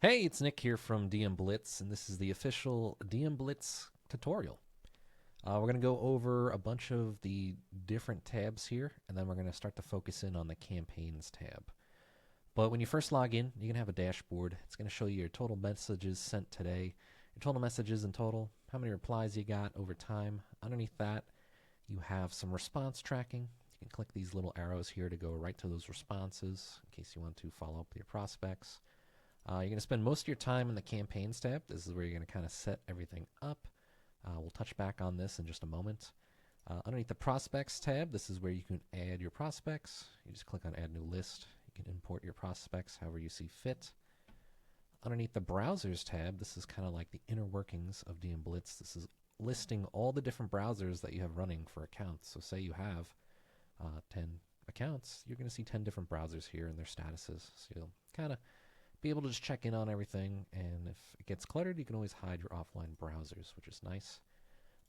Hey, it's Nick here from DMBlitz, and this is the official DMBlitz tutorial. We're going to go over a bunch of the different tabs here, and then we're going to start to focus in on the campaigns tab. But when you first log in, you can have a dashboard. It's going to show you your total messages sent today, your total messages in total, how many replies you got over time. Underneath that, you have some response tracking. You can click these little arrows here to go right to those responses in case you want to follow up with your prospects. You're going to spend most of your time in the campaigns tab. This is where you're going to kind of set everything up. We'll touch back on this in just a moment. Underneath the prospects tab, this is where you can add your prospects. You just click on add new list. You can import your prospects however you see fit. Underneath the browsers tab, this is kind of like the inner workings of DMBlitz. This is listing all the different browsers that you have running for accounts. So say you have 10 accounts, you're going to see 10 different browsers here and their statuses. So you'll kind of be able to just check in on everything, and if it gets cluttered, you can always hide your offline browsers, which is nice.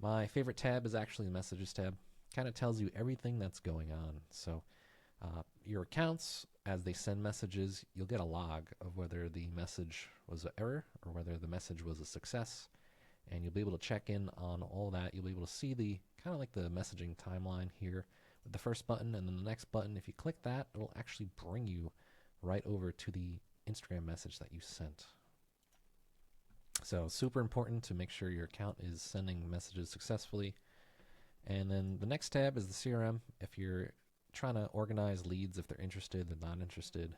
My favorite tab is actually the messages tab. Kind of tells you everything that's going on. So your accounts, as they send messages, you'll get a log of whether the message was an error or whether the message was a success, and you'll be able to check in on all that. You'll be able to see the kind of like the messaging timeline here with the first button, and then the next button. If you click that, it'll actually bring you right over to the Instagram message that you sent. So super important to make sure your account is sending messages successfully. And then the next tab is the CRM. If you're trying to organize leads, if they're interested, they're not interested,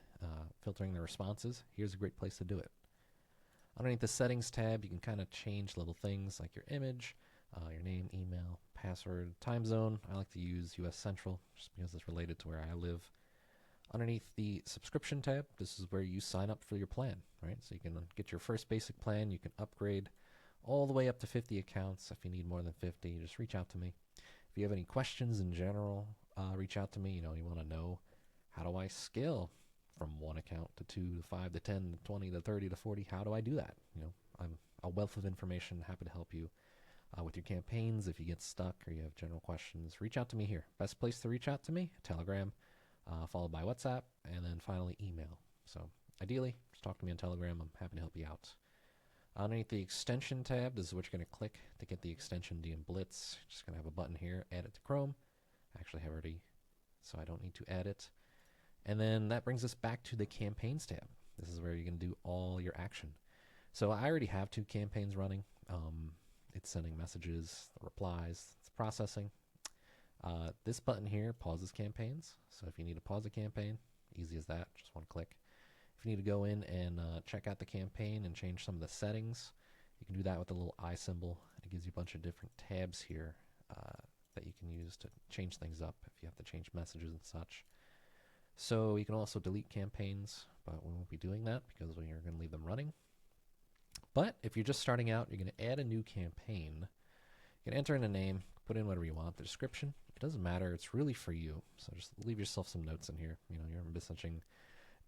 filtering their responses, here's a great place to do it. Underneath the settings tab, you can kind of change little things like your image, your name, email, password, time zone. I like to use US Central just because it's related to where I live. Underneath the subscription tab, this is where you sign up for your plan, right? So you can get your first basic plan, you can upgrade all the way up to 50 accounts. If you need more than 50, just reach out to me. If you have any questions in general, reach out to me. You want to know, how do I scale from one account to 2 to 5 to 10 to 20 to 30 to 40? How do I do that? I'm a wealth of information, happy to help you with your campaigns. If you get stuck or you have general questions, reach out to me here. Best place to reach out to me, Telegram, followed by WhatsApp, and then finally email. So ideally, just talk to me on Telegram. I'm happy to help you out. Underneath the extension tab, this is what you're going to click to get the extension DMBlitz. Just going to have a button here, add it to Chrome. Actually, I have already, so I don't need to add it. And then that brings us back to the campaigns tab. This is where you're going to do all your action. So I already have 2 campaigns running. It's sending messages, replies, it's processing. This button here pauses campaigns. So if you need to pause a campaign, easy as that, just one click. If you need to go in and check out the campaign and change some of the settings, you can do that with the little eye symbol. It gives you a bunch of different tabs here that you can use to change things up if you have to change messages and such. So you can also delete campaigns, but we won't be doing that because we're going to leave them running. But if you're just starting out, you're going to add a new campaign. You can enter in a name, put in whatever you want. The description, it doesn't matter. It's really for you. So just leave yourself some notes in here. You're messaging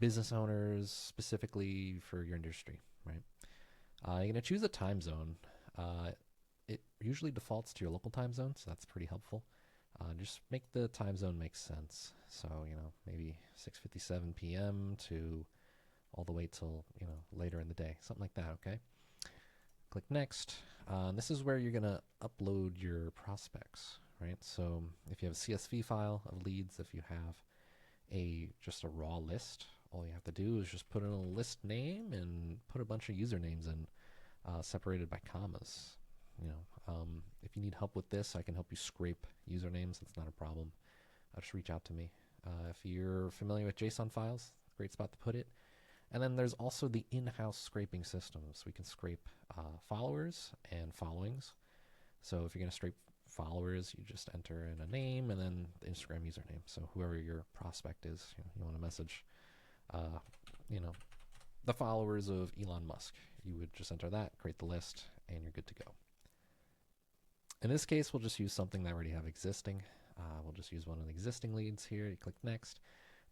business owners specifically for your industry, right? You're going to choose a time zone. It usually defaults to your local time zone, so that's pretty helpful. Just make the time zone make sense. So, maybe 6:57 p.m. to all the way till, later in the day, something like that, okay? Click next. This is where you're going to upload your prospects, right? So if you have a CSV file of leads, if you have just a raw list, all you have to do is just put in a list name and put a bunch of usernames in, separated by commas. If you need help with this, I can help you scrape usernames. That's not a problem. Just reach out to me. If you're familiar with JSON files, great spot to put it. And then there's also the in-house scraping systems. We can scrape followers and followings. So if you're going to scrape followers, you just enter in a name and then the Instagram username. So whoever your prospect is, you want to message, the followers of Elon Musk. You would just enter that, create the list, and you're good to go. In this case, we'll just use something that I already have existing. We'll just use one of the existing leads here. You click next.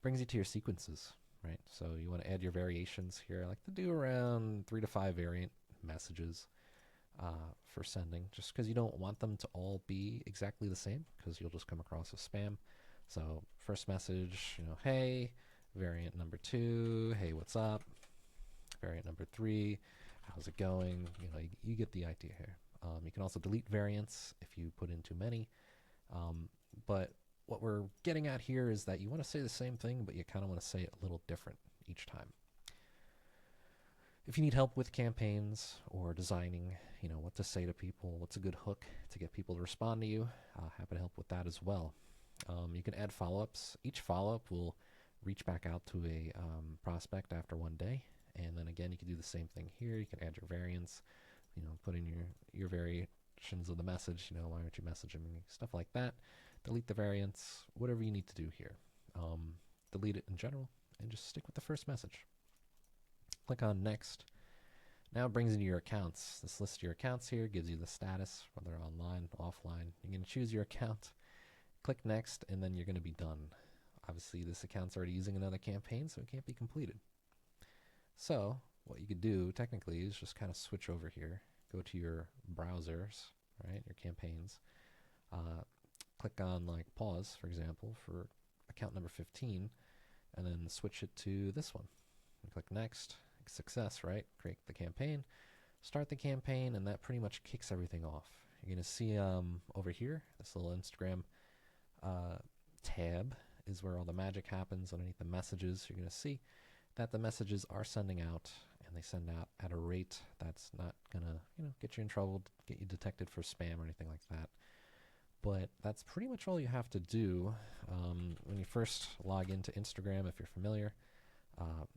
Brings you to your sequences, right? So you want to add your variations here. I like to do around 3 to 5 variant messages for sending, just because you don't want them to all be exactly the same, because you'll just come across as spam. So first message, hey. Variant number 2, hey, what's up? variant number 3, how's it going? You know, you get the idea here. You can also delete variants if you put in too many. But what we're getting at here is that you want to say the same thing, but you kind of want to say it a little different each time. If you need help with campaigns or designing, you know, what to say to people, what's a good hook to get people to respond to you, happy to help with that as well. You can add follow-ups. Each follow-up will reach back out to a prospect after 1 day. And then again, you can do the same thing here. You can add your variants, you know, put in your variations of the message, you know, why aren't you messaging me, stuff like that. Delete the variants, whatever you need to do here. Delete it in general, and just stick with the first message. Click on next. Now it brings you to your accounts. This list of your accounts here gives you the status, whether online, offline. You're going to choose your account, click next, and then you're going to be done. Obviously, this account's already using another campaign, so it can't be completed. So what you could do technically is just kind of switch over here, go to your browsers, right, your campaigns, click on like pause, for example, for account number 15, and then switch it to this one. And click next, success, right? Create the campaign, start the campaign, and that pretty much kicks everything off. You're going to see over here, this little Instagram tab is where all the magic happens. Underneath the messages, you're going to see that the messages are sending out, and they send out at a rate that's not going to, you know, get you in trouble, get you detected for spam or anything like that. But that's pretty much all you have to do. When you first log into Instagram, if you're familiar,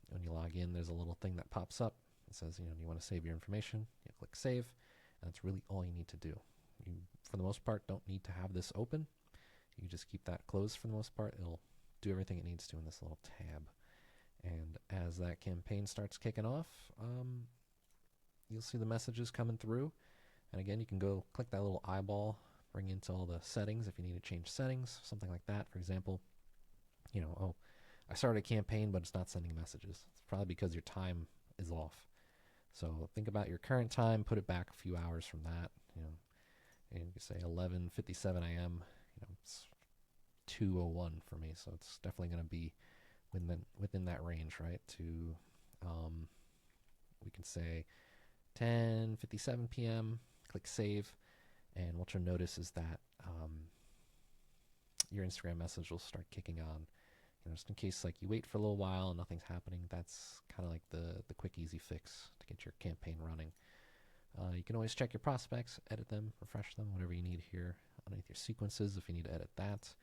when you log in, there's a little thing that pops up. It says, you know, you want to save your information. You click save, and that's really all you need to do. You, for the most part, don't need to have this open. You can just keep that closed for the most part. It'll do everything it needs to in this little tab. And as that campaign starts kicking off, you'll see the messages coming through. And again, you can go click that little eyeball, bring into all the settings if you need to change settings, something like that. For example, you know, oh, I started a campaign, but it's not sending messages. It's probably because your time is off. So think about your current time, put it back a few hours from that, you know, and you can say 11:57 a.m. You know, it's 2:01 for me, so it's definitely going to be within that range, right? To we can say 10:57 p.m. Click save, and what you'll notice is that your Instagram message will start kicking on. You know, just in case like you wait for a little while and nothing's happening, that's kind of like the quick, easy fix to get your campaign running. You can always check your prospects, edit them, refresh them, whatever you need here. Underneath your sequences, if you need to edit that,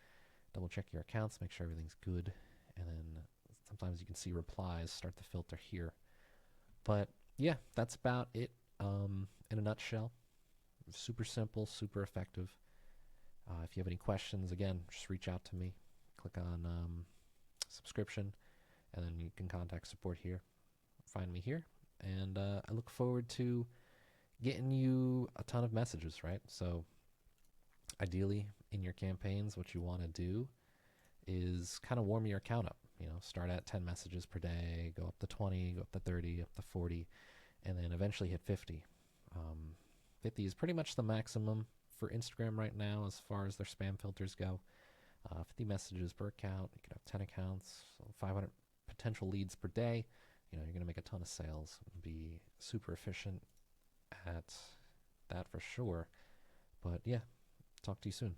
double check your accounts, make sure everything's good, and then sometimes you can see replies start to filter here. But yeah, that's about it in a nutshell. Super simple, super effective. If you have any questions, again, just reach out to me. Click on subscription, and then you can contact support here. Find me here, and I look forward to getting you a ton of messages, right? So ideally, in your campaigns, what you want to do is kind of warm your account up. You know, start at 10 messages per day, go up to 20, go up to 30, up to 40, and then eventually hit 50. 50 is pretty much the maximum for Instagram right now as far as their spam filters go. 50 messages per account. You could have 10 accounts, so 500 potential leads per day. You know, you're going to make a ton of sales and be super efficient at that for sure. But yeah, talk to you soon.